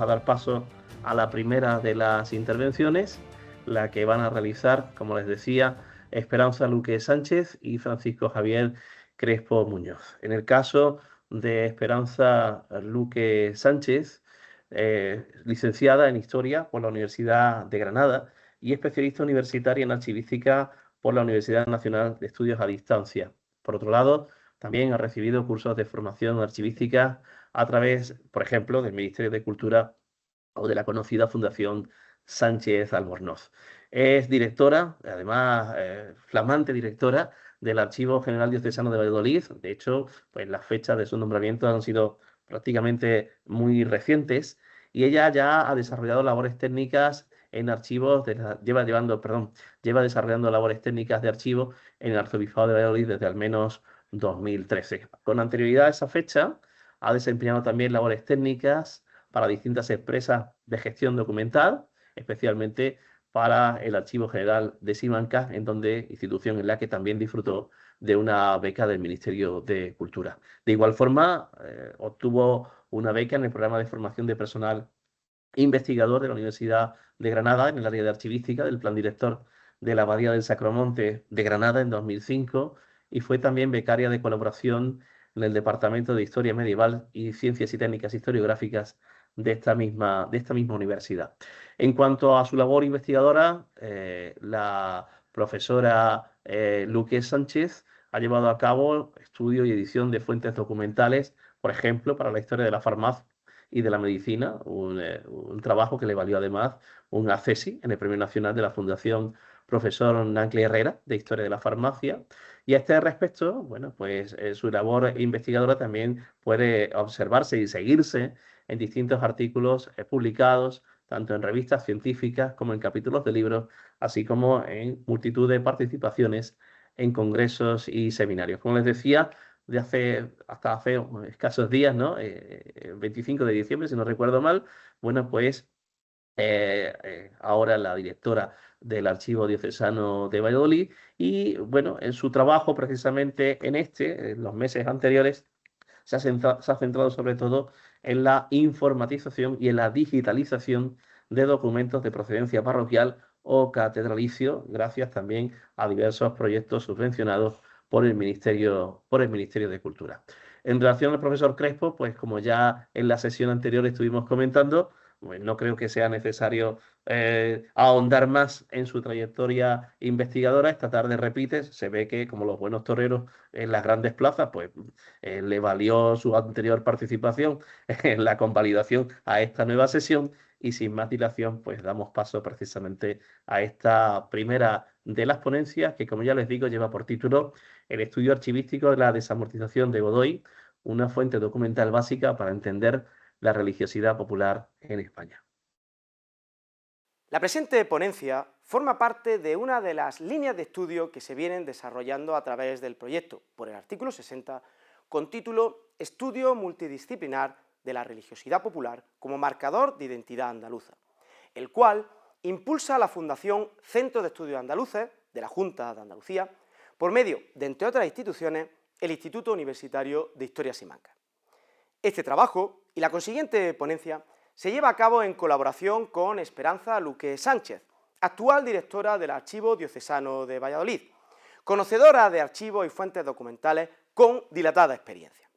dar paso a la primera de las intervenciones, la que van a realizar, como les decía, Esperanza Luque Sánchez y Francisco Javier Crespo Muñoz. En el caso de Esperanza Luque Sánchez, licenciada en Historia por la Universidad de Granada y especialista universitaria en Archivística por la Universidad Nacional de Estudios a Distancia. Por otro lado, también ha recibido cursos de formación archivística a través, por ejemplo, del Ministerio de Cultura o de la conocida Fundación Sánchez Albornoz. Es directora, además flamante directora del Archivo General Diocesano de Valladolid. De hecho, pues las fechas de su nombramiento han sido prácticamente muy recientes y ella ya ha desarrollado labores técnicas en archivos, lleva desarrollando labores técnicas de archivo en el Arzobispado de Valladolid desde al menos 2013. Con anterioridad a esa fecha, ha desempeñado también labores técnicas para distintas empresas de gestión documental, especialmente para el Archivo General de Simancas, institución en la que también disfrutó de una beca del Ministerio de Cultura. De igual forma, obtuvo una beca en el programa de formación de personal investigador de la Universidad de Granada en el área de archivística del plan director de la Abadía del Sacromonte de Granada en 2005 y fue también becaria de colaboración en el Departamento de Historia Medieval y Ciencias y Técnicas Historiográficas de esta misma universidad. En cuanto a su labor investigadora, la profesora Luque Sánchez ha llevado a cabo estudio y edición de fuentes documentales, por ejemplo, para la historia de la farmacia y de la medicina, un trabajo que le valió además un accesi en el Premio Nacional de la Fundación Profesor Nancle Herrera de Historia de la Farmacia. Y a este respecto, bueno, pues su labor investigadora también puede observarse y seguirse en distintos artículos publicados, tanto en revistas científicas como en capítulos de libros, así como en multitud de participaciones en congresos y seminarios. Como les decía, hasta hace escasos días, ¿no? 25 de diciembre, si no recuerdo mal, bueno, pues ahora la directora del Archivo Diocesano de Valladolid y, bueno, en su trabajo precisamente en los meses anteriores, se ha centrado sobre todo en la informatización y en la digitalización de documentos de procedencia parroquial o catedralicio, gracias también a diversos proyectos subvencionados por el Ministerio de Cultura. En relación al profesor Crespo, pues como ya en la sesión anterior estuvimos comentando, pues no creo que sea necesario ahondar más en su trayectoria investigadora. Esta tarde repite, se ve que como los buenos toreros en las grandes plazas, pues le valió su anterior participación en la convalidación a esta nueva sesión y sin más dilación, pues damos paso precisamente a esta primera de las ponencias que, como ya les digo, lleva por título El estudio archivístico de la desamortización de Godoy, una fuente documental básica para entender la religiosidad popular en España. La presente ponencia forma parte de una de las líneas de estudio que se vienen desarrollando a través del proyecto, por el artículo 60, con título Estudio multidisciplinar de la religiosidad popular como marcador de identidad andaluza, el cual impulsa la Fundación Centro de Estudios Andaluces de la Junta de Andalucía, por medio de, entre otras instituciones, el Instituto Universitario de Historia Simancas. Este trabajo y la consiguiente ponencia se lleva a cabo en colaboración con Esperanza Luque Sánchez, actual directora del Archivo Diocesano de Valladolid, conocedora de archivos y fuentes documentales con dilatada experiencia.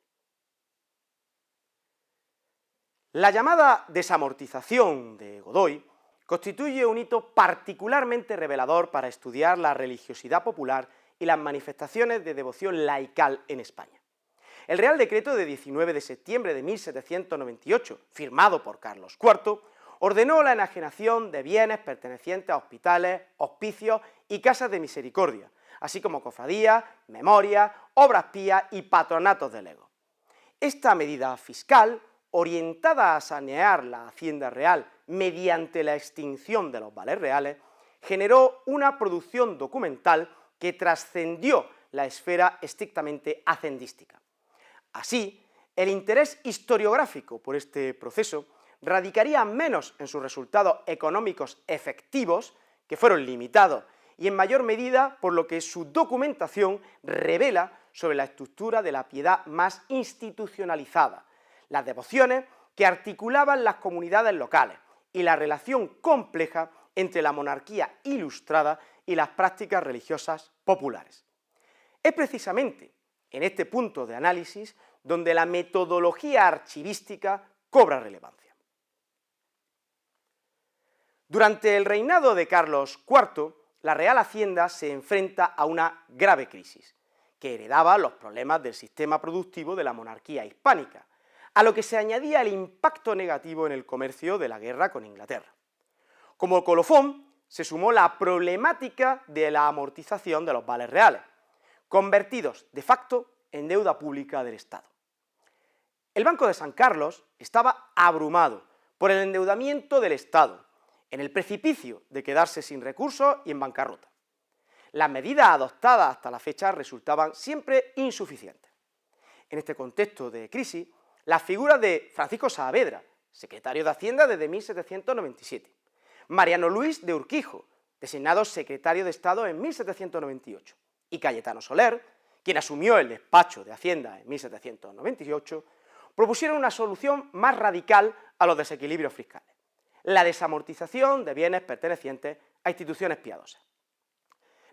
La llamada desamortización de Godoy constituye un hito particularmente revelador para estudiar la religiosidad popular y las manifestaciones de devoción laical en España. El Real Decreto de 19 de septiembre de 1798, firmado por Carlos IV, ordenó la enajenación de bienes pertenecientes a hospitales, hospicios y casas de misericordia, así como cofradías, memorias, obras pías y patronatos de legos. Esta medida fiscal, orientada a sanear la hacienda real mediante la extinción de los vales reales, generó una producción documental que trascendió la esfera estrictamente hacendística. Así, el interés historiográfico por este proceso radicaría menos en sus resultados económicos efectivos, que fueron limitados, y en mayor medida por lo que su documentación revela sobre la estructura de la piedad más institucionalizada, las devociones que articulaban las comunidades locales y la relación compleja entre la monarquía ilustrada y las prácticas religiosas populares. Es precisamente en este punto de análisis donde la metodología archivística cobra relevancia. Durante el reinado de Carlos IV, la Real Hacienda se enfrenta a una grave crisis, que heredaba los problemas del sistema productivo de la monarquía hispánica, a lo que se añadía el impacto negativo en el comercio de la guerra con Inglaterra. Como colofón, se sumó la problemática de la amortización de los vales reales, convertidos de facto en deuda pública del Estado. El Banco de San Carlos estaba abrumado por el endeudamiento del Estado, en el precipicio de quedarse sin recursos y en bancarrota. Las medidas adoptadas hasta la fecha resultaban siempre insuficientes. En este contexto de crisis, las figuras de Francisco Saavedra, secretario de Hacienda desde 1797, Mariano Luis de Urquijo, designado secretario de Estado en 1798, y Cayetano Soler, quien asumió el despacho de Hacienda en 1798, propusieron una solución más radical a los desequilibrios fiscales: la desamortización de bienes pertenecientes a instituciones piadosas.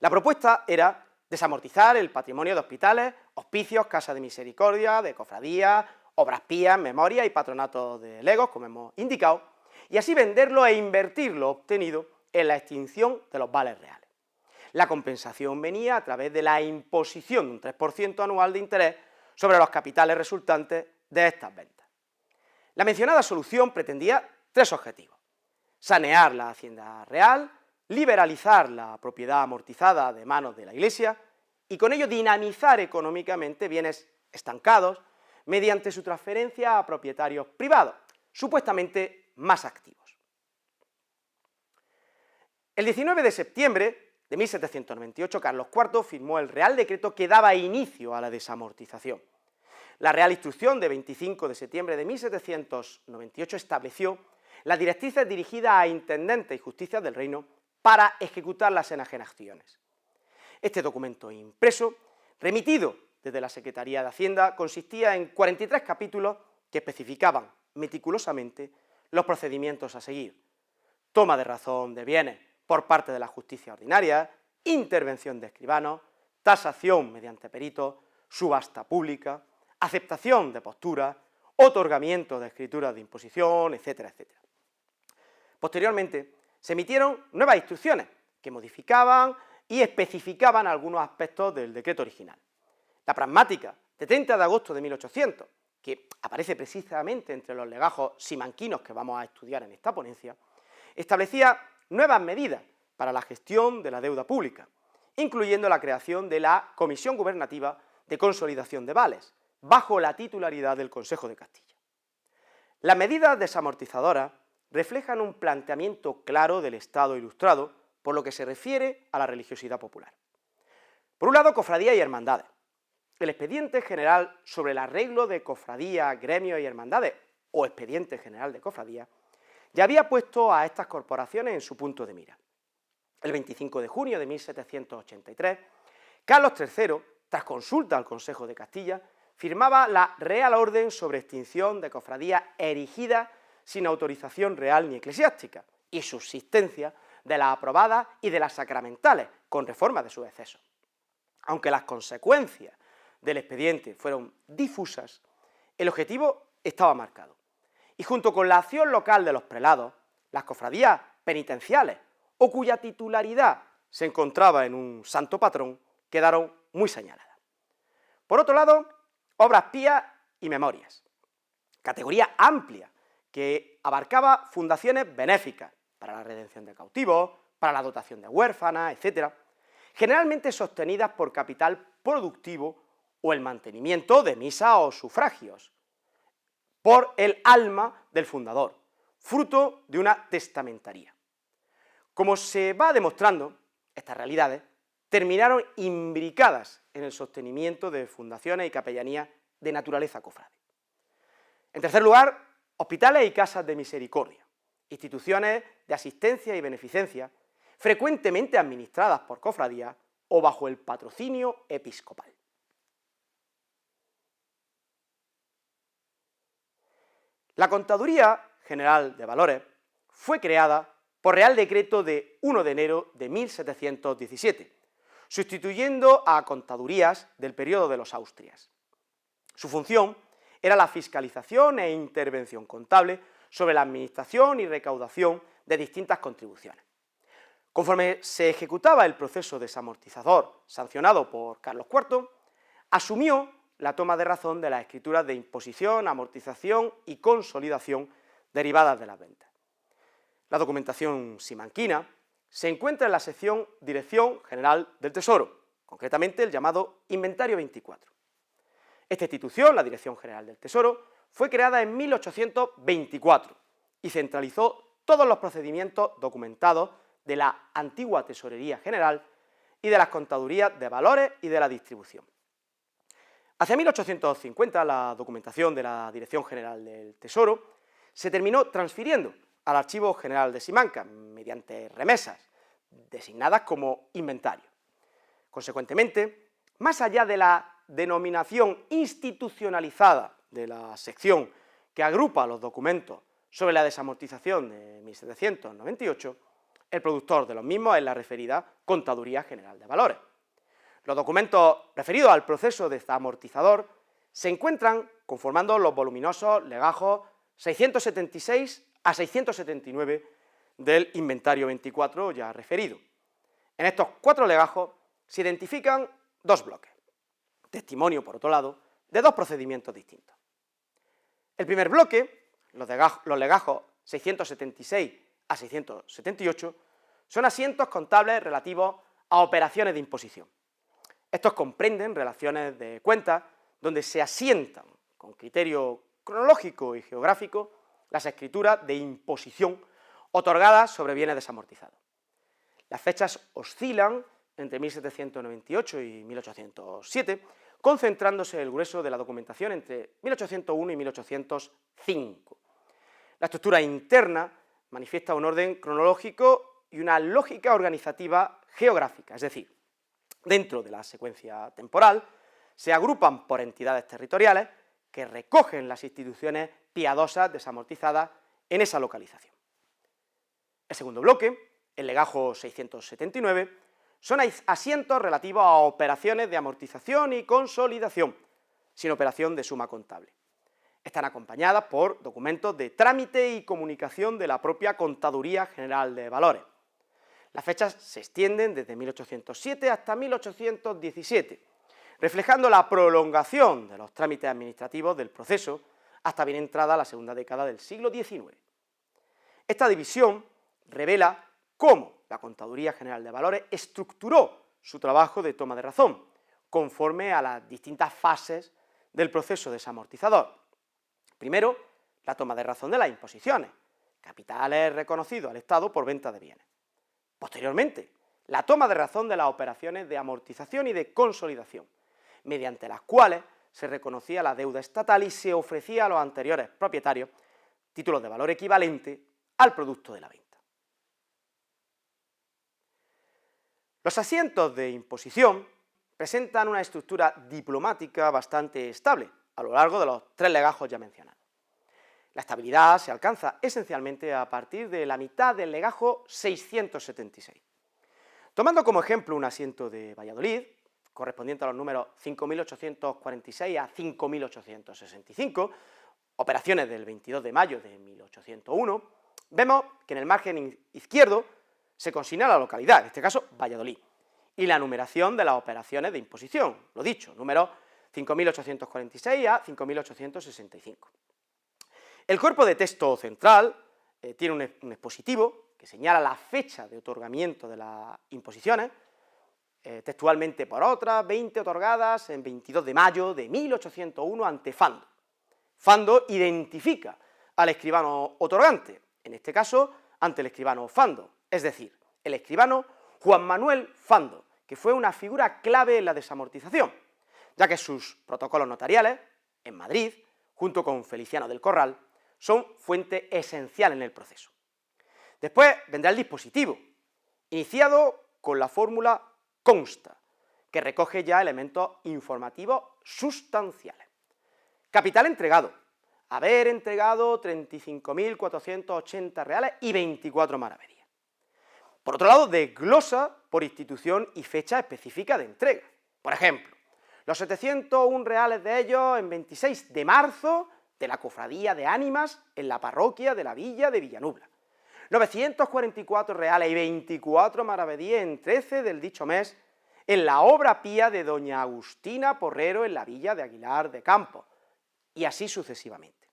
La propuesta era desamortizar el patrimonio de hospitales, hospicios, casas de misericordia, de cofradías, obras pías, memorias y patronatos de legos, como hemos indicado, y así venderlo e invertir lo obtenido en la extinción de los vales reales. La compensación venía a través de la imposición de un 3% anual de interés sobre los capitales resultantes de estas ventas. La mencionada solución pretendía tres objetivos: sanear la hacienda real, liberalizar la propiedad amortizada de manos de la Iglesia y con ello dinamizar económicamente bienes estancados mediante su transferencia a propietarios privados, supuestamente más activos. El 19 de septiembre de 1798, Carlos IV firmó el Real Decreto que daba inicio a la desamortización. La Real Instrucción de 25 de septiembre de 1798 estableció las directrices dirigidas a intendentes y justicias del reino para ejecutar las enajenaciones. Este documento impreso, remitido desde la Secretaría de Hacienda, consistía en 43 capítulos que especificaban meticulosamente los procedimientos a seguir: toma de razón de bienes por parte de la justicia ordinaria, intervención de escribanos, tasación mediante peritos, subasta pública, aceptación de posturas, otorgamiento de escrituras de imposición, etcétera, etcétera. Posteriormente, se emitieron nuevas instrucciones que modificaban y especificaban algunos aspectos del decreto original. La pragmática de 30 de agosto de 1800, que aparece precisamente entre los legajos simanquinos que vamos a estudiar en esta ponencia, establecía nuevas medidas para la gestión de la deuda pública, incluyendo la creación de la Comisión Gubernativa de Consolidación de Vales, bajo la titularidad del Consejo de Castilla. Las medidas desamortizadoras reflejan un planteamiento claro del Estado ilustrado por lo que se refiere a la religiosidad popular. Por un lado, cofradías y hermandades. El expediente general sobre el arreglo de cofradías, gremios y hermandades, o expediente general de cofradías, ya había puesto a estas corporaciones en su punto de mira. El 25 de junio de 1783, Carlos III, tras consulta al Consejo de Castilla, firmaba la Real Orden sobre extinción de cofradías erigidas sin autorización real ni eclesiástica, y subsistencia de las aprobadas y de las sacramentales, con reforma de sus excesos. Aunque las consecuencias del expediente fueron difusas, el objetivo estaba marcado, y junto con la acción local de los prelados, las cofradías penitenciales, o cuya titularidad se encontraba en un santo patrón, quedaron muy señaladas. Por otro lado, obras pías y memorias, categoría amplia que abarcaba fundaciones benéficas para la redención de cautivos, para la dotación de huérfanas, etc., generalmente sostenidas por capital productivo o el mantenimiento de misas o sufragios, por el alma del fundador, fruto de una testamentaría. Como se va demostrando, estas realidades terminaron imbricadas en el sostenimiento de fundaciones y capellanías de naturaleza cofrade. En tercer lugar, hospitales y casas de misericordia, instituciones de asistencia y beneficencia, frecuentemente administradas por cofradías o bajo el patrocinio episcopal. La Contaduría General de Valores fue creada por Real Decreto de 1 de enero de 1717, sustituyendo a contadurías del periodo de los Austrias. Su función era la fiscalización e intervención contable sobre la administración y recaudación de distintas contribuciones. Conforme se ejecutaba el proceso desamortizador sancionado por Carlos IV, asumió la toma de razón de las escrituras de imposición, amortización y consolidación derivadas de las ventas. La documentación simanquina se encuentra en la sección Dirección General del Tesoro, concretamente el llamado Inventario 24. Esta institución, la Dirección General del Tesoro, fue creada en 1824 y centralizó todos los procedimientos documentados de la antigua Tesorería General y de las contadurías de valores y de la distribución. Hacia 1850, la documentación de la Dirección General del Tesoro se terminó transfiriendo al Archivo General de Simancas mediante remesas, designadas como inventario. Consecuentemente, más allá de la denominación institucionalizada de la sección que agrupa los documentos sobre la desamortización de 1798, el productor de los mismos es la referida Contaduría General de Valores. Los documentos referidos al proceso desamortizador se encuentran conformando los voluminosos legajos 676 a 679 del Inventario 24 ya referido. En estos 4 legajos se identifican 2 bloques, testimonio, por otro lado, de 2 procedimientos distintos. El primer bloque, los legajos 676 a 678, son asientos contables relativos a operaciones de imposición. Estos comprenden relaciones de cuentas donde se asientan, con criterio cronológico y geográfico, las escrituras de imposición otorgadas sobre bienes desamortizados. Las fechas oscilan entre 1798 y 1807, concentrándose el grueso de la documentación entre 1801 y 1805. La estructura interna manifiesta un orden cronológico y una lógica organizativa geográfica, es decir, dentro de la secuencia temporal se agrupan por entidades territoriales que recogen las instituciones piadosas desamortizadas en esa localización. El segundo bloque, el legajo 679, son asientos relativos a operaciones de amortización y consolidación, sin operación de suma contable. Están acompañadas por documentos de trámite y comunicación de la propia Contaduría General de Valores. Las fechas se extienden desde 1807 hasta 1817, reflejando la prolongación de los trámites administrativos del proceso hasta bien entrada la segunda década del siglo XIX. Esta división revela cómo la Contaduría General de Valores estructuró su trabajo de toma de razón, conforme a las distintas fases del proceso desamortizador. Primero, la toma de razón de las imposiciones, capitales reconocidos al Estado por venta de bienes. Posteriormente, la toma de razón de las operaciones de amortización y de consolidación, mediante las cuales se reconocía la deuda estatal y se ofrecía a los anteriores propietarios títulos de valor equivalente al producto de la venta. Los asientos de imposición presentan una estructura diplomática bastante estable a lo largo de los 3 legajos ya mencionados. La estabilidad se alcanza esencialmente a partir de la mitad del legajo 676. Tomando como ejemplo un asiento de Valladolid, correspondiente a los números 5.846 a 5.865, operaciones del 22 de mayo de 1801, vemos que en el margen izquierdo se consigna la localidad, en este caso Valladolid, y la numeración de las operaciones de imposición, lo dicho, números 5.846 a 5.865. El cuerpo de texto central tiene un expositivo que señala la fecha de otorgamiento de las imposiciones, textualmente por otras 20 otorgadas en 22 de mayo de 1801 ante Fando. Fando identifica al escribano otorgante, en este caso ante el escribano Fando, es decir, el escribano Juan Manuel Fando, que fue una figura clave en la desamortización, ya que sus protocolos notariales, en Madrid, junto con Feliciano del Corral, son fuente esencial en el proceso. Después vendrá el dispositivo, iniciado con la fórmula consta, que recoge ya elementos informativos sustanciales. Capital entregado, haber entregado 35.480 reales y 24 maravedíes. Por otro lado, desglosa por institución y fecha específica de entrega. Por ejemplo, los 701 reales de ellos en 26 de marzo de la Cofradía de Ánimas en la parroquia de la Villa de Villanubla. 944 reales y 24 maravedíes en 13 del dicho mes en la obra pía de doña Agustina Porrero en la Villa de Aguilar de Campos, y así sucesivamente.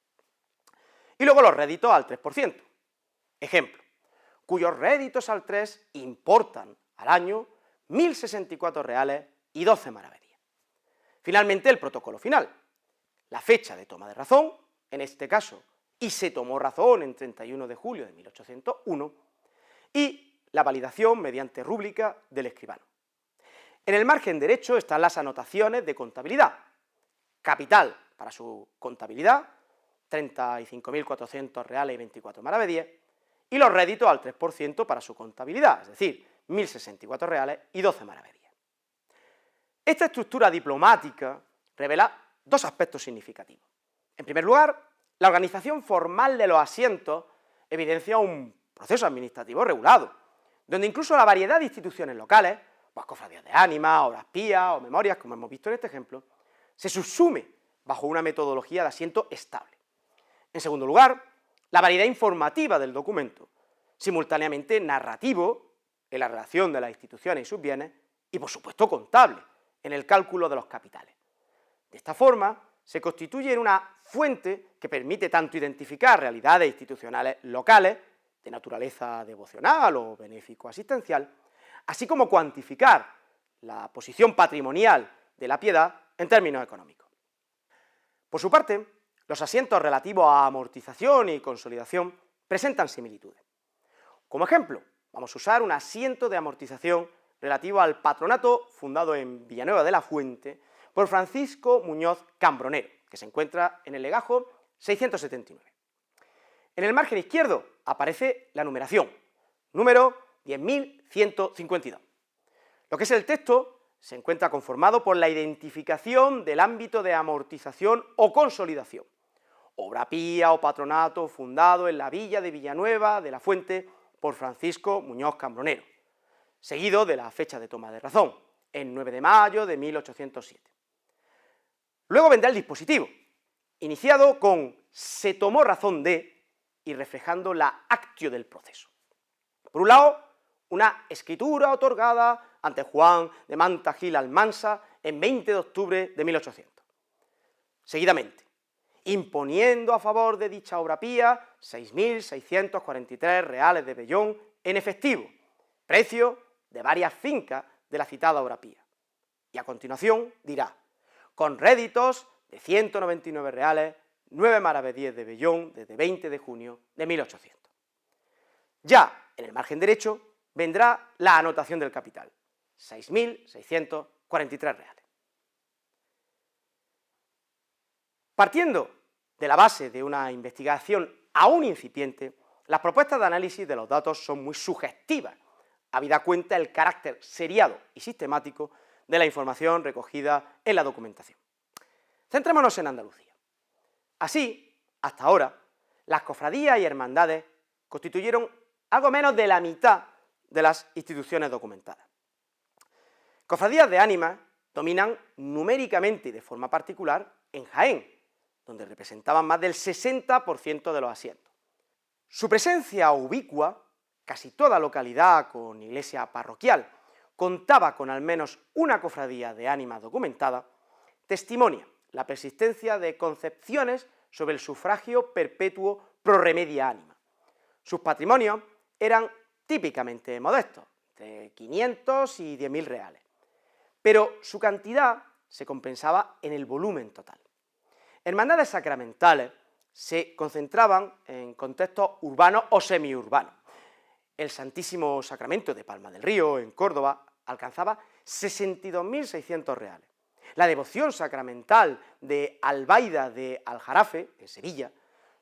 Y luego los réditos al 3%. Ejemplo, cuyos réditos al 3 importan al año 1.064 reales y 12 maravedíes. Finalmente, el protocolo final. La fecha de toma de razón, en este caso, y se tomó razón en 31 de julio de 1801, y la validación mediante rúbrica del escribano. En el margen derecho están las anotaciones de contabilidad. Capital para su contabilidad, 35.400 reales y 24 maravedíes, y los réditos al 3% para su contabilidad, es decir, 1.064 reales y 12 maravedíes. Esta estructura diplomática revela dos aspectos significativos. En primer lugar, la organización formal de los asientos evidencia un proceso administrativo regulado, donde incluso la variedad de instituciones locales, pues cofradías de ánimas, obras pías o memorias, como hemos visto en este ejemplo, se subsume bajo una metodología de asiento estable. En segundo lugar, la variedad informativa del documento, simultáneamente narrativo en la relación de las instituciones y sus bienes, y por supuesto contable en el cálculo de los capitales. De esta forma, se constituye en una fuente que permite tanto identificar realidades institucionales locales, de naturaleza devocional o benéfico-asistencial, así como cuantificar la posición patrimonial de la piedad en términos económicos. Por su parte, los asientos relativos a amortización y consolidación presentan similitudes. Como ejemplo, vamos a usar un asiento de amortización relativo al patronato fundado en Villanueva de la Fuente por Francisco Muñoz Cambronero, que se encuentra en el legajo 679. En el margen izquierdo aparece la numeración, número 10.152. Lo que es el texto se encuentra conformado por la identificación del ámbito de amortización o consolidación, obra pía o patronato fundado en la villa de Villanueva de la Fuente por Francisco Muñoz Cambronero, seguido de la fecha de toma de razón, el 9 de mayo de 1807. Luego vendrá el dispositivo, iniciado con se tomó razón de y reflejando la actio del proceso. Por un lado, una escritura otorgada ante Juan de Manta Gil Almansa en 20 de octubre de 1800. Seguidamente, imponiendo a favor de dicha obra pía 6.643 reales de vellón en efectivo, precio de varias fincas de la citada obra pía. Y a continuación dirá, con réditos de 199 reales, 9 maravedíes de vellón desde 20 de junio de 1800. Ya en el margen derecho vendrá la anotación del capital, 6.643 reales. Partiendo de la base de una investigación aún incipiente, las propuestas de análisis de los datos son muy sugestivas, habida cuenta el carácter seriado y sistemático de la información recogida en la documentación. Centrémonos en Andalucía. Así, hasta ahora, las cofradías y hermandades constituyeron algo menos de la mitad de las instituciones documentadas. Cofradías de ánimas dominan numéricamente y de forma particular en Jaén, donde representaban más del 60% de los asientos. Su presencia ubicua, casi toda localidad con iglesia parroquial, contaba con al menos una cofradía de ánimas documentada, testimonia la persistencia de concepciones sobre el sufragio perpetuo pro remedia anima. Sus patrimonios eran típicamente modestos, de 500 y 10.000 reales, pero su cantidad se compensaba en el volumen total. Hermandades sacramentales se concentraban en contextos urbanos o semiurbanos. El Santísimo Sacramento de Palma del Río, en Córdoba, alcanzaba 62.600 reales. La devoción sacramental de Albaida de Aljarafe, en Sevilla,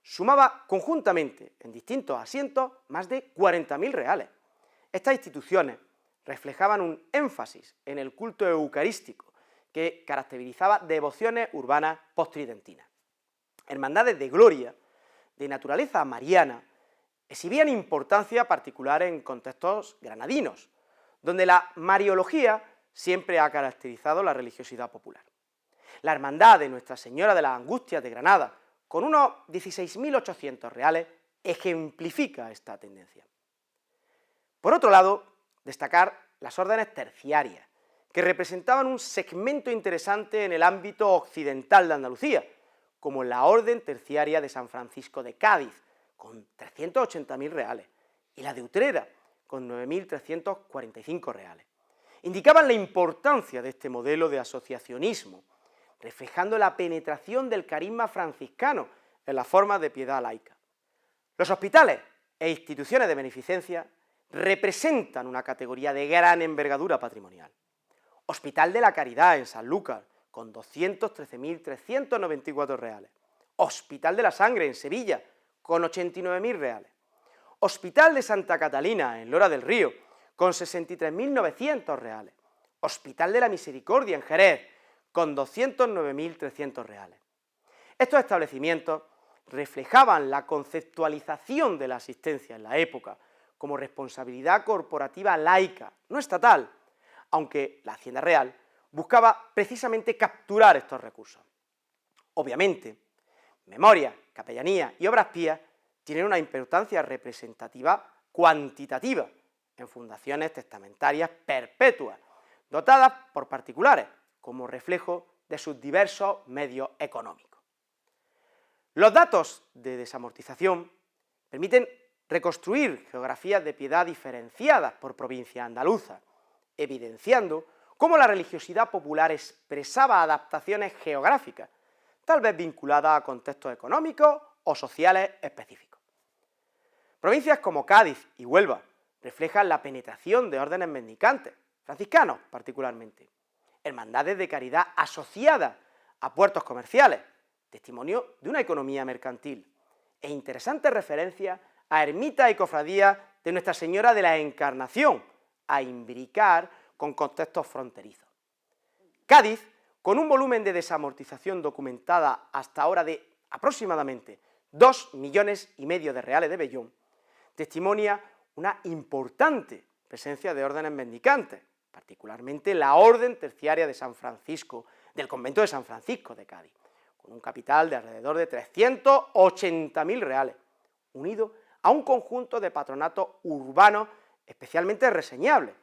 sumaba conjuntamente en distintos asientos más de 40.000 reales. Estas instituciones reflejaban un énfasis en el culto eucarístico que caracterizaba devociones urbanas posttridentinas. hermandades de gloria, de naturaleza mariana, exhibían importancia particular en contextos granadinos, donde la mariología siempre ha caracterizado la religiosidad popular. La hermandad de Nuestra Señora de las Angustias de Granada, con unos 16.800 reales, ejemplifica esta tendencia. Por otro lado, destacar las órdenes terciarias, que representaban un segmento interesante en el ámbito occidental de Andalucía, como la Orden Terciaria de San Francisco de Cádiz, con 380.000 reales, y la de Utrera, con 9.345 reales. Indicaban la importancia de este modelo de asociacionismo, reflejando la penetración del carisma franciscano en las formas de piedad laica. Los hospitales e instituciones de beneficencia representan una categoría de gran envergadura patrimonial. Hospital de la Caridad en Sanlúcar, con 213.394 reales. Hospital de la Sangre en Sevilla, con 89.000 reales. Hospital de Santa Catalina en Lora del Río, con 63.900 reales. Hospital de la Misericordia en Jerez, con 209.300 reales. Estos establecimientos reflejaban la conceptualización de la asistencia en la época como responsabilidad corporativa laica, no estatal, aunque la Hacienda Real buscaba precisamente capturar estos recursos. Obviamente, memoria, capellanía y obras pías tienen una importancia representativa cuantitativa en fundaciones testamentarias perpetuas, dotadas por particulares, como reflejo de sus diversos medios económicos. Los datos de desamortización permiten reconstruir geografías de piedad diferenciadas por provincia andaluza, evidenciando cómo la religiosidad popular expresaba adaptaciones geográficas, tal vez vinculadas a contextos económicos o sociales específicos. Provincias como Cádiz y Huelva reflejan la penetración de órdenes mendicantes, franciscanos particularmente, hermandades de caridad asociadas a puertos comerciales, testimonio de una economía mercantil, e interesantes referencias a ermitas y cofradías de Nuestra Señora de la Encarnación, a imbricar con contextos fronterizos. Cádiz, con un volumen de desamortización documentada hasta ahora de aproximadamente 2,5 millones de reales de vellón, testimonia una importante presencia de órdenes mendicantes, particularmente la Orden Terciaria de San Francisco, del convento de San Francisco de Cádiz, con un capital de alrededor de 380.000 reales, unido a un conjunto de patronatos urbanos especialmente reseñables,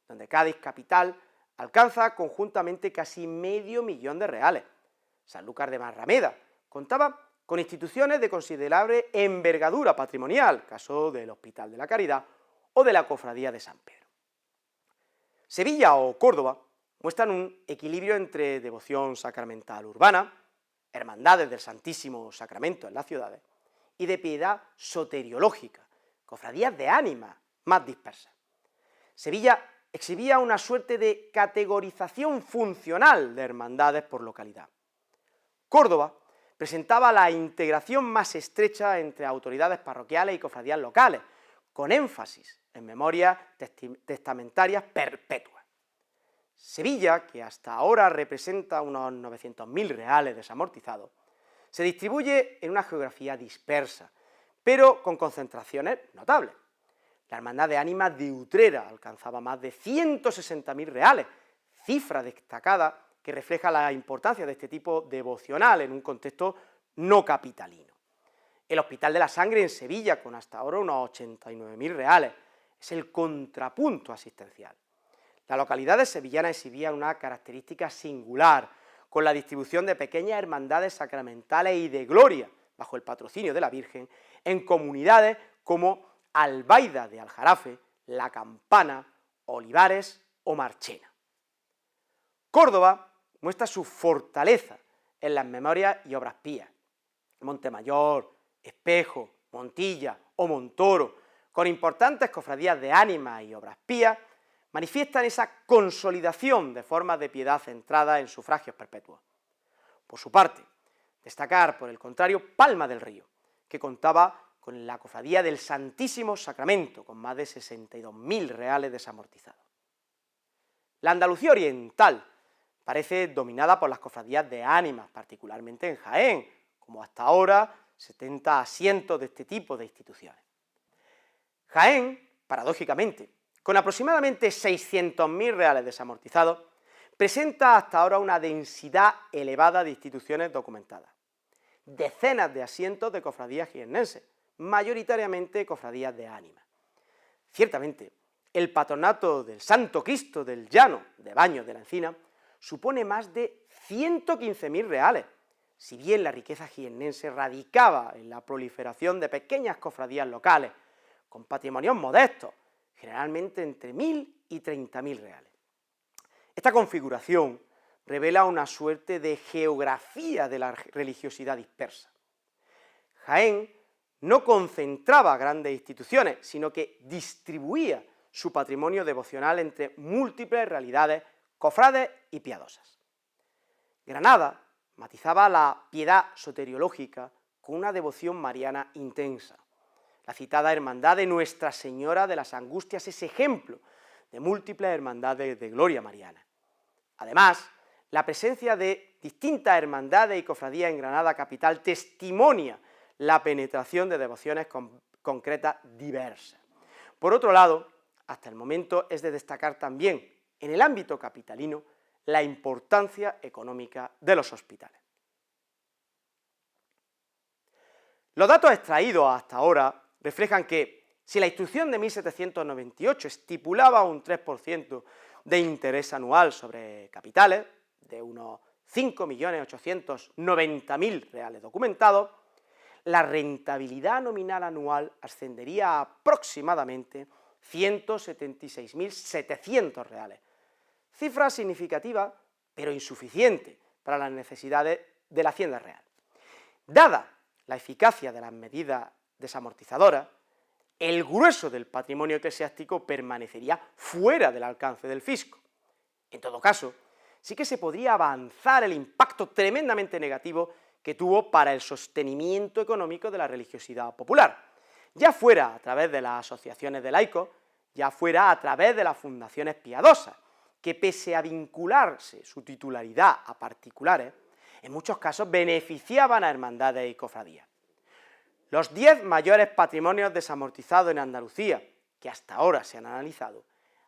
donde Cádiz capital alcanza conjuntamente casi medio millón de reales. Sanlúcar de Barrameda contaba con instituciones de considerable envergadura patrimonial, caso del Hospital de la Caridad o de la Cofradía de San Pedro. Sevilla o Córdoba muestran un equilibrio entre devoción sacramental urbana, hermandades del Santísimo Sacramento en las ciudades, y de piedad soteriológica, cofradías de ánimas más dispersas. Sevilla exhibía una suerte de categorización funcional de hermandades por localidad. Córdoba presentaba la integración más estrecha entre autoridades parroquiales y cofradías locales, con énfasis en memorias testamentarias perpetuas. Sevilla, que hasta ahora representa unos 900.000 reales desamortizados, se distribuye en una geografía dispersa, pero con concentraciones notables. La Hermandad de Ánimas de Utrera alcanzaba más de 160.000 reales, cifra destacada que refleja la importancia de este tipo devocional en un contexto no capitalino. El Hospital de la Sangre en Sevilla, con hasta ahora unos 89.000 reales, es el contrapunto asistencial. Las localidades sevillanas exhibían una característica singular, con la distribución de pequeñas hermandades sacramentales y de gloria, bajo el patrocinio de la Virgen, en comunidades como Albaida de Aljarafe, La Campana, Olivares o Marchena. Córdoba muestra su fortaleza en las memorias y obras pías. Montemayor, Espejo, Montilla o Montoro, con importantes cofradías de ánimas y obras pías, manifiestan esa consolidación de formas de piedad centradas en sufragios perpetuos. Por su parte, destacar, por el contrario, Palma del Río, que contaba con la cofradía del Santísimo Sacramento, con más de 62.000 reales desamortizados. La Andalucía oriental parece dominada por las cofradías de ánimas, particularmente en Jaén, como hasta ahora 70 asientos de este tipo de instituciones. Jaén, paradójicamente, con aproximadamente 600.000 reales desamortizados, presenta hasta ahora una densidad elevada de instituciones documentadas. Decenas de asientos de cofradías jiennenses, mayoritariamente cofradías de ánimas. Ciertamente, el patronato del Santo Cristo del Llano de Baños de la Encina supone más de 115.000 reales, si bien la riqueza jiennense radicaba en la proliferación de pequeñas cofradías locales, con patrimonios modestos, generalmente entre 1.000 y 30.000 reales. Esta configuración revela una suerte de geografía de la religiosidad dispersa. Jaén no concentraba grandes instituciones, sino que distribuía su patrimonio devocional entre múltiples realidades cofrades y piadosas. Granada matizaba la piedad soteriológica con una devoción mariana intensa. La citada hermandad de Nuestra Señora de las Angustias es ejemplo de múltiples hermandades de gloria mariana. Además, la presencia de distintas hermandades y cofradías en Granada capital testimonia la penetración de devociones concretas diversas. Por otro lado, hasta el momento es de destacar también, en el ámbito capitalino, la importancia económica de los hospitales. Los datos extraídos hasta ahora reflejan que, si la instrucción de 1798 estipulaba un 3% de interés anual sobre capitales, de unos 5.890.000 reales documentados, la rentabilidad nominal anual ascendería a aproximadamente 176.700 reales, cifra significativa pero insuficiente para las necesidades de la Hacienda Real. Dada la eficacia de las medidas desamortizadoras, el grueso del patrimonio eclesiástico permanecería fuera del alcance del fisco. En todo caso, sí que se podría avanzar el impacto tremendamente negativo que tuvo para el sostenimiento económico de la religiosidad popular, ya fuera a través de las asociaciones de laicos, ya fuera a través de las fundaciones piadosas, que pese a vincularse su titularidad a particulares, en muchos casos beneficiaban a hermandades y cofradías. Los 10 mayores patrimonios desamortizados en Andalucía, que hasta ahora se han analizado,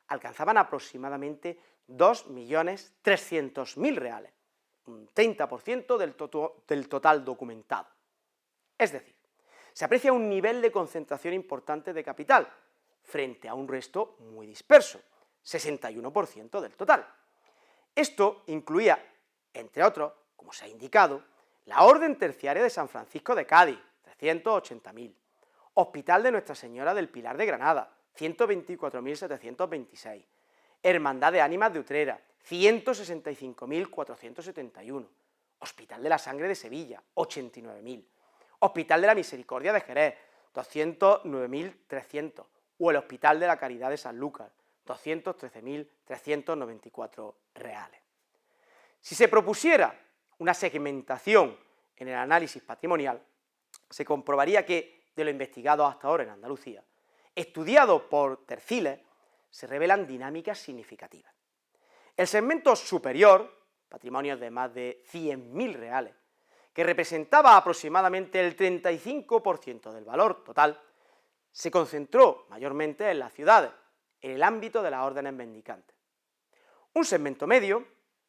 alcanzaban aproximadamente 2.300.000 reales, un 30% del total documentado. Es decir, se aprecia un nivel de concentración importante de capital, frente a un resto muy disperso, 61% del total. Esto incluía, entre otros, como se ha indicado, la Orden Terciaria de San Francisco de Cádiz, 380.000, Hospital de Nuestra Señora del Pilar de Granada, 124.726, Hermandad de Ánimas de Utrera, 165.471, Hospital de la Sangre de Sevilla, 89.000, Hospital de la Misericordia de Jerez, 209.300, o el Hospital de la Caridad de San Lucas, 213.394 reales. Si se propusiera una segmentación en el análisis patrimonial, se comprobaría que, de lo investigado hasta ahora en Andalucía, estudiado por Terciles, se revelan dinámicas significativas. El segmento superior, patrimonios de más de 100.000 reales, que representaba aproximadamente el 35% del valor total, se concentró mayormente en las ciudades, en el ámbito de las órdenes mendicantes. Un segmento medio,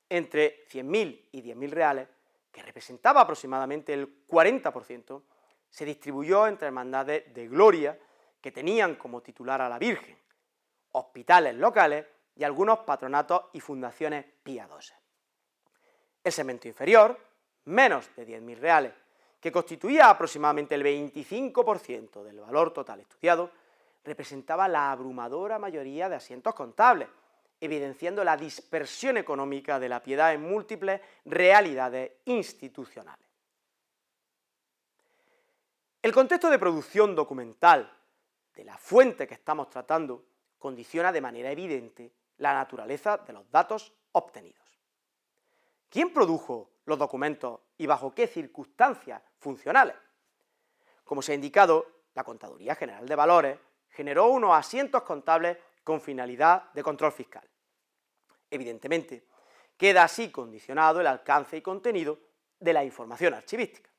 entre 100.000 y 10.000 reales, que representaba aproximadamente el 40%, se distribuyó entre hermandades de gloria que tenían como titular a la Virgen, hospitales locales y algunos patronatos y fundaciones piadosas. El segmento inferior, menos de 10.000 reales, que constituía aproximadamente el 25% del valor total estudiado, representaba la abrumadora mayoría de asientos contables, evidenciando la dispersión económica de la piedad en múltiples realidades institucionales. El contexto de producción documental de la fuente que estamos tratando condiciona de manera evidente la naturaleza de los datos obtenidos. ¿Quién produjo los documentos y bajo qué circunstancias funcionales? Como se ha indicado, la Contaduría General de Valores generó unos asientos contables con finalidad de control fiscal. Evidentemente, queda así condicionado el alcance y contenido de la información archivística.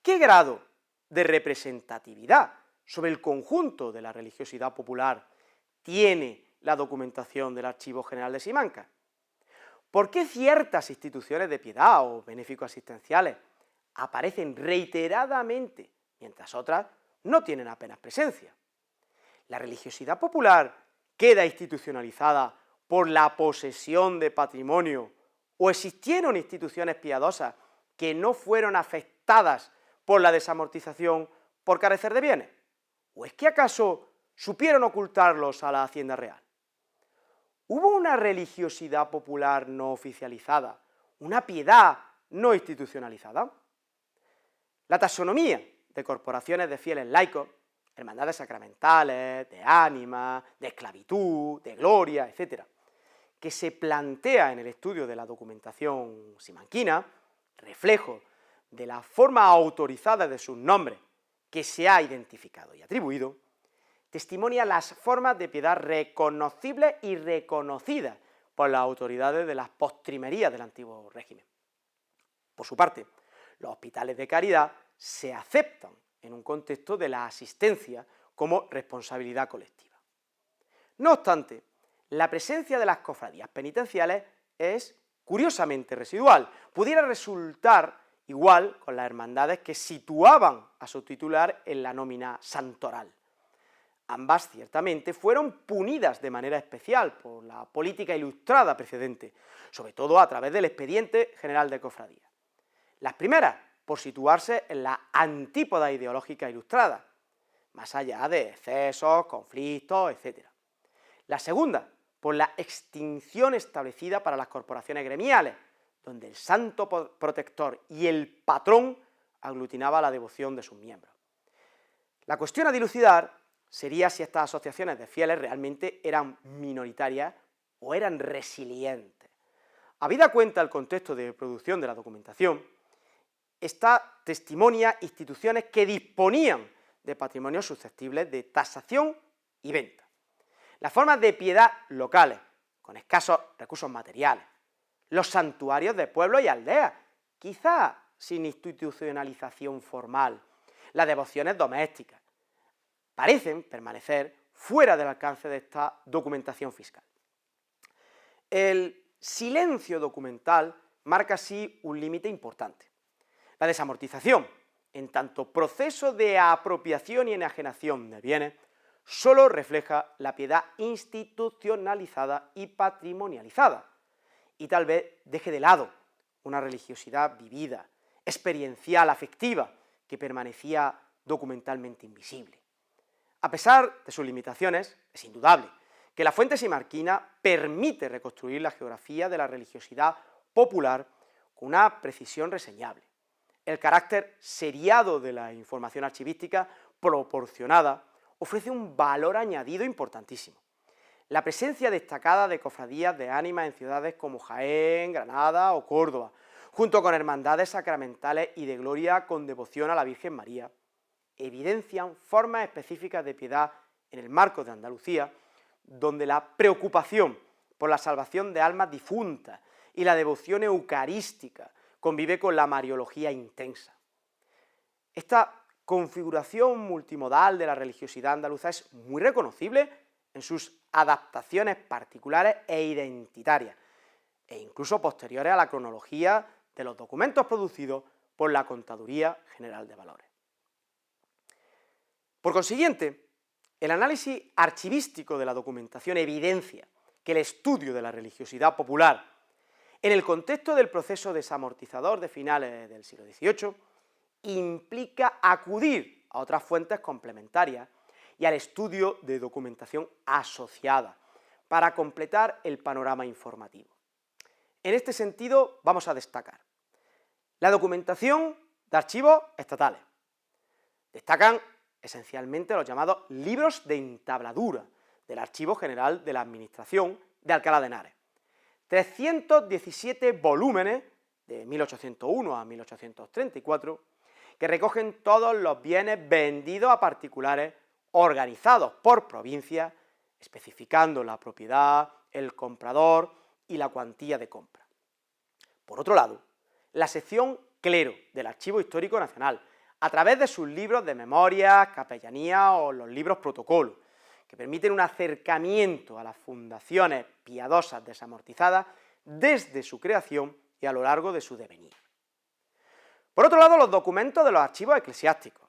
¿Qué grado de representatividad sobre el conjunto de la religiosidad popular tiene la documentación del Archivo General de Simancas? ¿Por qué ciertas instituciones de piedad o benéficos asistenciales aparecen reiteradamente, mientras otras no tienen apenas presencia? ¿La religiosidad popular queda institucionalizada por la posesión de patrimonio o existieron instituciones piadosas que no fueron afectadas por la desamortización por carecer de bienes? ¿O es que acaso supieron ocultarlos a la Hacienda Real? ¿Hubo una religiosidad popular no oficializada, una piedad no institucionalizada? La taxonomía de corporaciones de fieles laicos, hermandades sacramentales, de ánimas, de esclavitud, de gloria, etc., que se plantea en el estudio de la documentación simanquina, reflejo de la forma autorizada de sus nombres que se ha identificado y atribuido, testimonia las formas de piedad reconocibles y reconocidas por las autoridades de las postrimerías del antiguo régimen. Por su parte, los hospitales de caridad se aceptan en un contexto de la asistencia como responsabilidad colectiva. No obstante, la presencia de las cofradías penitenciales es curiosamente residual. Pudiera resultar igual con las hermandades que situaban a su titular en la nómina santoral. Ambas, ciertamente, fueron punidas de manera especial por la política ilustrada precedente, sobre todo a través del Expediente General de Cofradías. Las primeras, por situarse en la antípoda ideológica ilustrada, más allá de excesos, conflictos, etc. La segunda, por la extinción establecida para las corporaciones gremiales, donde el santo protector y el patrón aglutinaba la devoción de sus miembros. La cuestión a dilucidar sería si estas asociaciones de fieles realmente eran minoritarias o eran resilientes. Habida cuenta el contexto de producción de la documentación, esta testimonia instituciones que disponían de patrimonios susceptibles de tasación y venta. Las formas de piedad locales, con escasos recursos materiales, los santuarios de pueblos y aldeas, quizá sin institucionalización formal, las devociones domésticas, parecen permanecer fuera del alcance de esta documentación fiscal. El silencio documental marca así un límite importante. La desamortización, en tanto proceso de apropiación y enajenación de bienes, solo refleja la piedad institucionalizada y patrimonializada, y tal vez deje de lado una religiosidad vivida, experiencial, afectiva, que permanecía documentalmente invisible. A pesar de sus limitaciones, es indudable que la fuente simarquina permite reconstruir la geografía de la religiosidad popular con una precisión reseñable. El carácter seriado de la información archivística proporcionada ofrece un valor añadido importantísimo. La presencia destacada de cofradías de ánimas en ciudades como Jaén, Granada o Córdoba, junto con hermandades sacramentales y de gloria con devoción a la Virgen María, evidencian formas específicas de piedad en el marco de Andalucía, donde la preocupación por la salvación de almas difuntas y la devoción eucarística convive con la mariología intensa. Esta configuración multimodal de la religiosidad andaluza es muy reconocible en sus adaptaciones particulares e identitarias, e incluso posteriores a la cronología de los documentos producidos por la Contaduría General de Valores. Por consiguiente, el análisis archivístico de la documentación evidencia que el estudio de la religiosidad popular en el contexto del proceso desamortizador de finales del siglo XVIII implica acudir a otras fuentes complementarias y al estudio de documentación asociada para completar el panorama informativo. En este sentido, vamos a destacar la documentación de archivos estatales. Destacan esencialmente los llamados libros de entabladura del Archivo General de la Administración de Alcalá de Henares. 317 volúmenes de 1801 a 1834 que recogen todos los bienes vendidos a particulares organizados por provincias, especificando la propiedad, el comprador y la cuantía de compra. Por otro lado, la sección clero del Archivo Histórico Nacional, a través de sus libros de memoria, capellanía o los libros protocolo, que permiten un acercamiento a las fundaciones piadosas desamortizadas desde su creación y a lo largo de su devenir. Por otro lado, los documentos de los archivos eclesiásticos,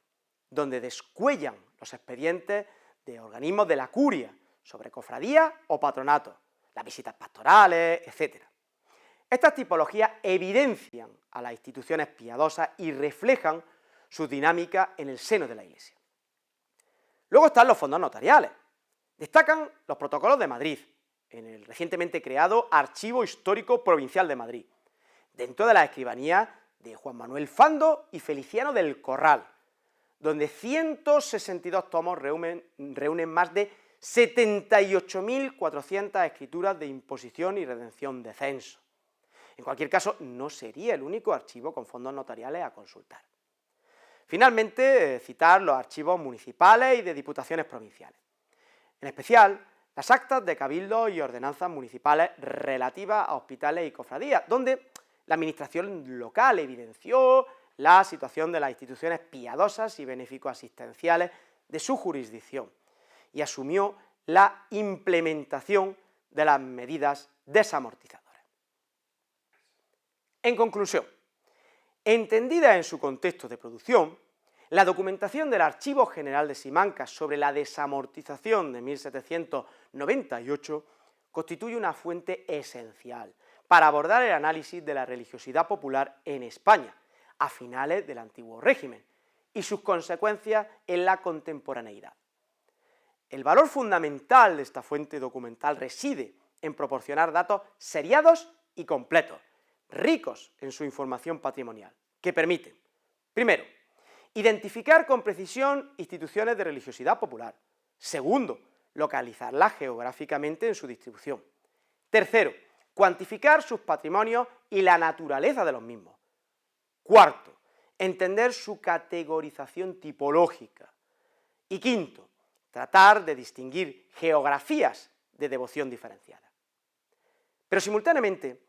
donde descuellan los expedientes de organismos de la curia sobre cofradías o patronatos, las visitas pastorales, etc. Estas tipologías evidencian a las instituciones piadosas y reflejan su dinámica en el seno de la Iglesia. Luego están los fondos notariales. Destacan los protocolos de Madrid, en el recientemente creado Archivo Histórico Provincial de Madrid, dentro de la escribanía de Juan Manuel Fando y Feliciano del Corral, donde 162 tomos reúnen más de 78.400 escrituras de imposición y redención de censo. En cualquier caso, no sería el único archivo con fondos notariales a consultar. Finalmente, citar los archivos municipales y de diputaciones provinciales. En especial, las actas de cabildos y ordenanzas municipales relativas a hospitales y cofradías, donde la administración local evidenció la situación de las instituciones piadosas y benéfico-asistenciales de su jurisdicción y asumió la implementación de las medidas desamortizadoras. En conclusión, entendida en su contexto de producción, la documentación del Archivo General de Simancas sobre la desamortización de 1798 constituye una fuente esencial para abordar el análisis de la religiosidad popular en España a finales del antiguo régimen y sus consecuencias en la contemporaneidad. El valor fundamental de esta fuente documental reside en proporcionar datos seriados y completos, ricos en su información patrimonial, que permiten, primero, identificar con precisión instituciones de religiosidad popular. Segundo, localizarlas geográficamente en su distribución. Tercero, cuantificar sus patrimonios y la naturaleza de los mismos. Cuarto, entender su categorización tipológica. Y quinto, tratar de distinguir geografías de devoción diferenciada. Pero simultáneamente,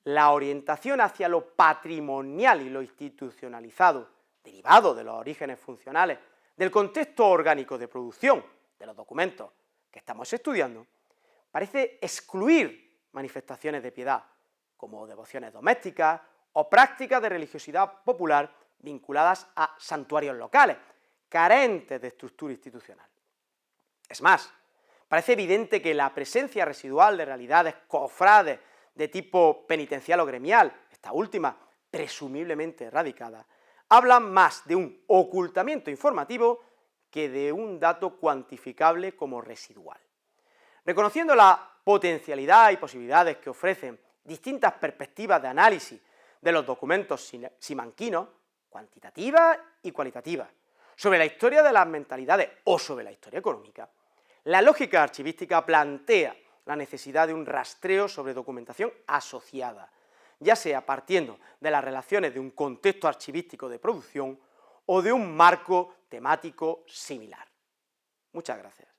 la orientación hacia lo patrimonial y lo institucionalizado, derivado de los orígenes funcionales, del contexto orgánico de producción de los documentos que estamos estudiando, parece excluir manifestaciones de piedad, como devociones domésticas o prácticas de religiosidad popular vinculadas a santuarios locales, carentes de estructura institucional. Es más, parece evidente que la presencia residual de realidades cofrades de tipo penitencial o gremial, esta última presumiblemente erradicada, hablan más de un ocultamiento informativo que de un dato cuantificable como residual. Reconociendo la potencialidad y posibilidades que ofrecen distintas perspectivas de análisis de los documentos simanquinos, cuantitativas y cualitativas, sobre la historia de las mentalidades o sobre la historia económica, la lógica archivística plantea la necesidad de un rastreo sobre documentación asociada, ya sea partiendo de las relaciones de un contexto archivístico de producción o de un marco temático similar. Muchas gracias.